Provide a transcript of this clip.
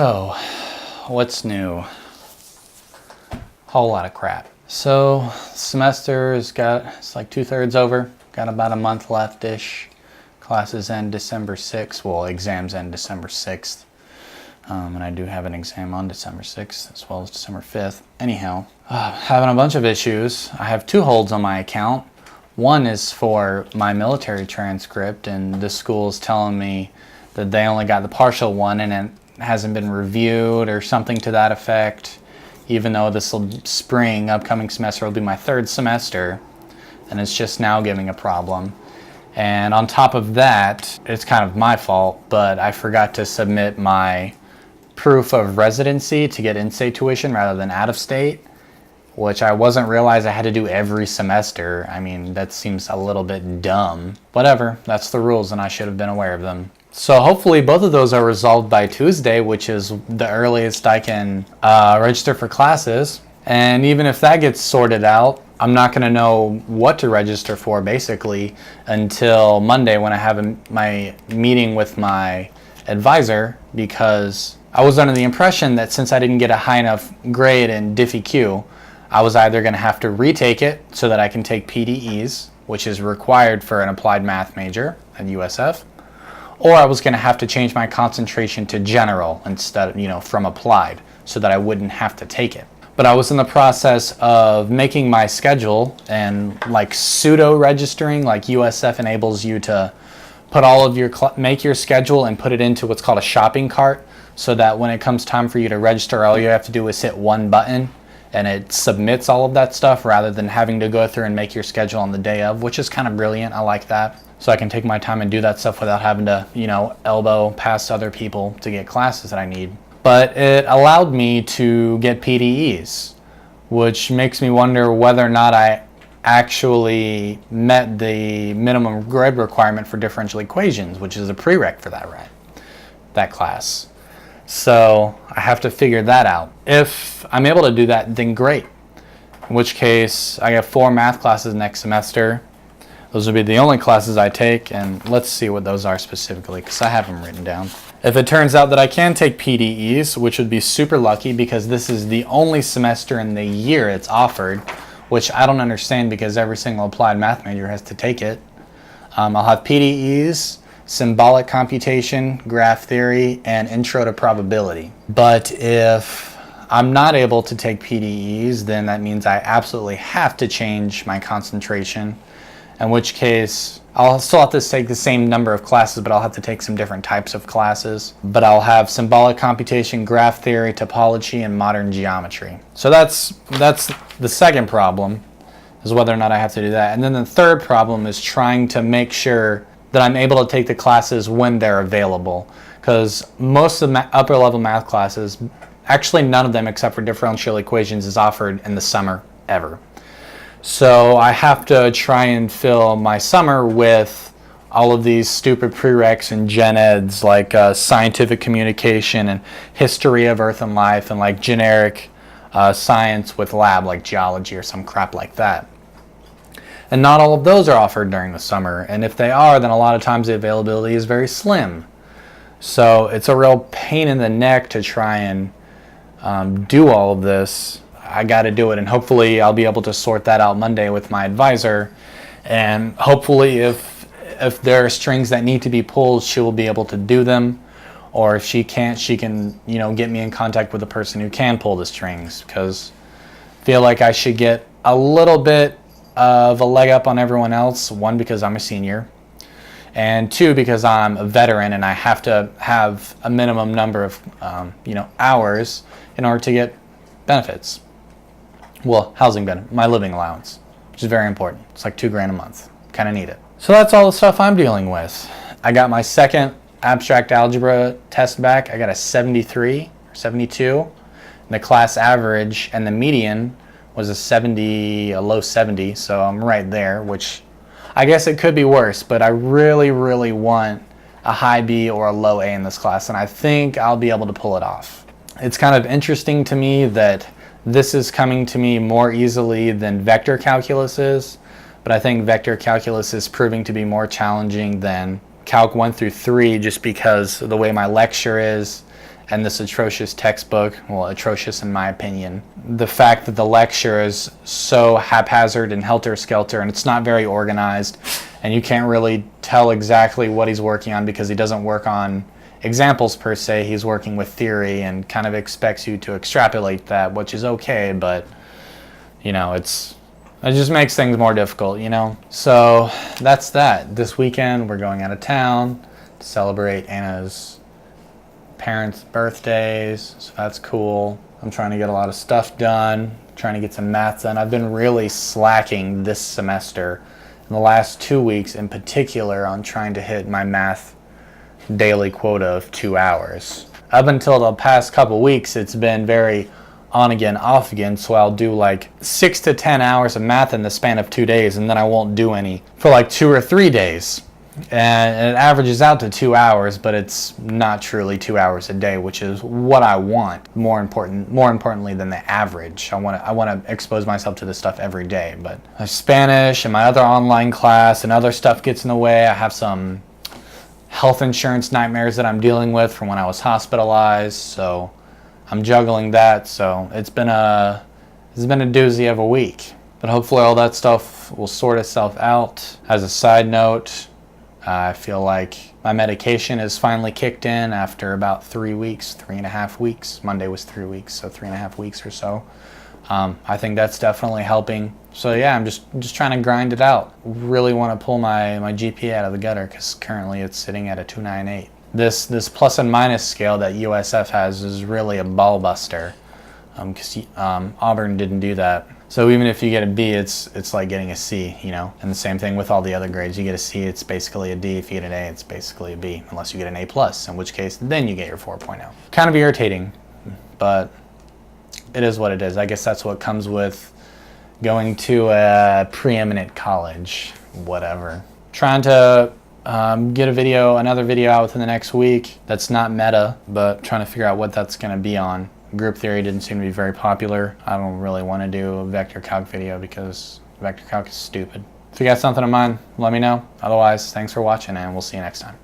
So, what's new? Whole lot of crap. So, semester's it's like 2/3 over. Got about a month left-ish. Classes end December 6th. Well, exams end December 6th. And I do have an exam on December 6th as well as December 5th. Anyhow, having a bunch of issues. I have 2 holds on my account. One is for my military transcript, and the school is telling me that they only got the partial one and it hasn't been reviewed or something to that effect, even though this upcoming semester will be my 3rd semester, and it's just now giving a problem. And on top of that, it's kind of my fault, but I forgot to submit my proof of residency to get in-state tuition rather than out-of-state, which I wasn't realize I had to do every semester. I mean, that seems a little bit dumb. Whatever, that's the rules and I should have been aware of them. So hopefully both of those are resolved by Tuesday, which is the earliest I can register for classes. And even if that gets sorted out, I'm not going to know what to register for basically until Monday when I have my meeting with my advisor, because I was under the impression that since I didn't get a high enough grade in DiffyQ, I was either going to have to retake it so that I can take PDEs, which is required for an applied math major at USF, or I was going to have to change my concentration to general instead of, from applied, so that I wouldn't have to take it. But I was in the process of making my schedule and like pseudo registering, like USF enables you to put all of make your schedule and put it into what's called a shopping cart, so that when it comes time for you to register, all you have to do is hit one button and it submits all of that stuff rather than having to go through and make your schedule on the day of, which is kind of brilliant. I like that. So I can take my time and do that stuff without having to, elbow past other people to get classes that I need. But it allowed me to get PDEs, which makes me wonder whether or not I actually met the minimum grade requirement for differential equations, which is a prereq for that class. So I have to figure that out. If I'm able to do that, then great. In which case, I have 4 math classes next semester. Those will be the only classes I take, and let's see what those are specifically, because I have them written down. If it turns out that I can take PDEs, which would be super lucky because this is the only semester in the year it's offered, which I don't understand because every single applied math major has to take it. I'll have PDEs, symbolic computation, graph theory, and intro to probability. But if I'm not able to take PDEs, then that means I absolutely have to change my concentration, in which case I'll still have to take the same number of classes, but I'll have to take some different types of classes. But I'll have symbolic computation, graph theory, topology, and modern geometry. So that's the second problem, is whether or not I have to do that. And then the third problem is trying to make sure that I'm able to take the classes when they're available. Because most of the upper level math classes, actually none of them except for differential equations, is offered in the summer ever. So I have to try and fill my summer with all of these stupid prereqs and gen eds like scientific communication and history of Earth and life, and like generic science with lab like geology or some crap like that. And not all of those are offered during the summer, and if they are, then a lot of times the availability is very slim. So it's a real pain in the neck to try and do all of this. I got to do it, and hopefully I'll be able to sort that out Monday with my advisor, and hopefully if there are strings that need to be pulled, she will be able to do them, or if she can't, she can get me in contact with the person who can pull the strings, because I feel like I should get a little bit of a leg up on everyone else. 1, because I'm a senior, and 2, because I'm a veteran and I have to have a minimum number of hours in order to get benefits. Well, housing benefit, my living allowance, which is very important. It's like $2,000 a month. Kind of need it. So that's all the stuff I'm dealing with. I got my second abstract algebra test back. I got a 73 or 72. And the class average and the median was a low 70. So I'm right there, which I guess it could be worse, but I really, really want a high B or a low A in this class, and I think I'll be able to pull it off. It's kind of interesting to me that this is coming to me more easily than vector calculus is, but I think vector calculus is proving to be more challenging than Calc 1 through 3 just because of the way my lecture is and this atrocious textbook, well, atrocious in my opinion, the fact that the lecture is so haphazard and helter-skelter, and it's not very organized, and you can't really tell exactly what he's working on because he doesn't work on examples per se. He's working with theory and kind of expects you to extrapolate that, which is okay, but you know, it just makes things more difficult, you know. So that's that. This weekend we're going out of town to celebrate Anna's parents' birthdays, so that's cool. I'm trying to get a lot of stuff done, trying to get some math done. I've been really slacking this semester, in the last 2 weeks in particular, on trying to hit my math daily quota of 2 hours. Up until the past couple weeks, it's been very on again, off again, so I'll do like 6 to 10 hours of math in the span of 2 days, and then I won't do any for like 2 or 3 days. And it averages out to 2 hours, but it's not truly 2 hours a day, which is what I want. More importantly than the average. I want to expose myself to this stuff every day. But Spanish and my other online class and other stuff gets in the way. I have some health insurance nightmares that I'm dealing with from when I was hospitalized, so I'm juggling that. So it's been a doozy of a week. But hopefully all that stuff will sort itself out. As a side note, I feel like my medication is finally kicked in after about 3 weeks, 3.5 weeks. Monday was 3 weeks, so 3.5 weeks or so. I think that's definitely helping. So yeah, I'm just trying to grind it out. Really want to pull my GPA out of the gutter because currently it's sitting at a 298. This plus and minus scale that USF has is really a ball buster because Auburn didn't do that. So even if you get a B, it's like getting a C, you know. And the same thing with all the other grades. You get a C, it's basically a D. If you get an A, it's basically a B, unless you get an A+, in which case then you get your 4.0. Kind of irritating, but it is what it is. I guess that's what comes with going to a preeminent college, whatever. Trying to get another video out within the next week that's not meta, but trying to figure out what that's going to be on. Group theory didn't seem to be very popular. I don't really want to do a vector calc video because vector calc is stupid. If you got something in mind, let me know. Otherwise, thanks for watching and we'll see you next time.